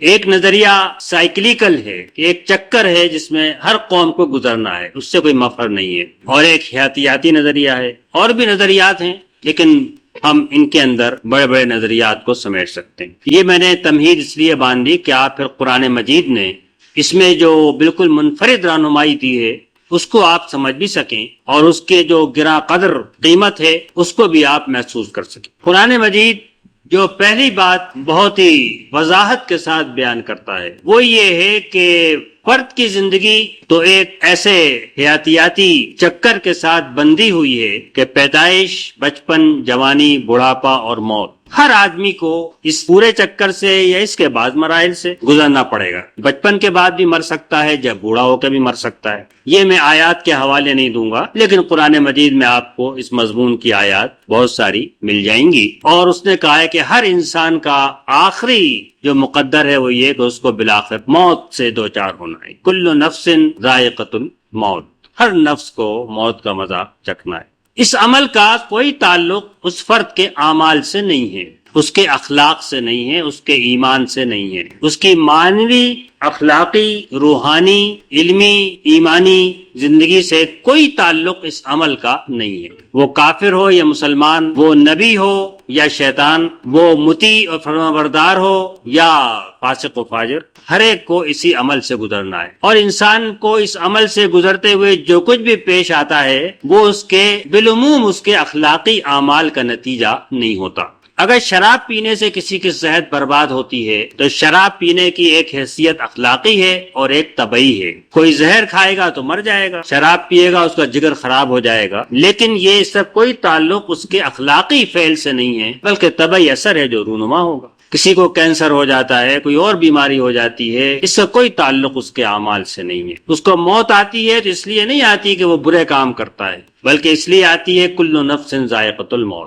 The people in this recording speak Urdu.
ایک نظریہ سائیکلیکل ہے، ایک چکر ہے جس میں ہر قوم کو گزرنا ہے، اس سے کوئی مفر نہیں ہے، اور ایک حیاتیاتی نظریہ ہے، اور بھی نظریات ہیں لیکن ہم ان کے اندر بڑے بڑے نظریات کو سمیٹ سکتے ہیں۔ یہ میں نے تمہید اس لیے باندھی کہ آپ پھر قرآن مجید نے اس میں جو بالکل منفرد رہنمائی دی ہے اس کو آپ سمجھ بھی سکیں، اور اس کے جو گراں قدر قیمت ہے اس کو بھی آپ محسوس کر سکیں۔ قرآن مجید جو پہلی بات بہت ہی وضاحت کے ساتھ بیان کرتا ہے وہ یہ ہے کہ فرد کی زندگی تو ایک ایسے حیاتیاتی چکر کے ساتھ بندھی ہوئی ہے کہ پیدائش، بچپن، جوانی، بڑھاپا اور موت، ہر آدمی کو اس پورے چکر سے یا اس کے بعد مراحل سے گزرنا پڑے گا۔ بچپن کے بعد بھی مر سکتا ہے، جب بوڑھا ہو کے بھی مر سکتا ہے۔ یہ میں آیات کے حوالے نہیں دوں گا، لیکن قرآن مجید میں آپ کو اس مضمون کی آیات بہت ساری مل جائیں گی، اور اس نے کہا ہے کہ ہر انسان کا آخری جو مقدر ہے وہ یہ کہ اس کو بالآخر موت سے دوچار ہونا ہے۔ کل نفس ذائقۃ الموت، ہر نفس کو موت کا مزہ چکھنا ہے۔ اس عمل کا کوئی تعلق اس فرد کے اعمال سے نہیں ہے، اس کے اخلاق سے نہیں ہے، اس کے ایمان سے نہیں ہے، اس کی معنوی، اخلاقی، روحانی، علمی، ایمانی زندگی سے کوئی تعلق اس عمل کا نہیں ہے۔ وہ کافر ہو یا مسلمان، وہ نبی ہو یا شیطان، وہ مطیع اور فرمانبردار ہو یا فاسق و فاجر، ہر ایک کو اسی عمل سے گزرنا ہے، اور انسان کو اس عمل سے گزرتے ہوئے جو کچھ بھی پیش آتا ہے وہ اس کے بالعموم اس کے اخلاقی اعمال کا نتیجہ نہیں ہوتا۔ اگر شراب پینے سے کسی کی صحت برباد ہوتی ہے تو شراب پینے کی ایک حیثیت اخلاقی ہے اور ایک طبعی ہے۔ کوئی زہر کھائے گا تو مر جائے گا، شراب پیے گا اس کا جگر خراب ہو جائے گا، لیکن یہ اس سے کوئی تعلق اس کے اخلاقی فعل سے نہیں ہے بلکہ طبعی اثر ہے جو رونما ہوگا۔ کسی کو کینسر ہو جاتا ہے، کوئی اور بیماری ہو جاتی ہے، اس سے کوئی تعلق اس کے اعمال سے نہیں ہے۔ اس کو موت آتی ہے تو اس لیے نہیں آتی کہ وہ برے کام کرتا ہے، بلکہ اس لیے آتی ہے کل نفس ذائقۃ الموت۔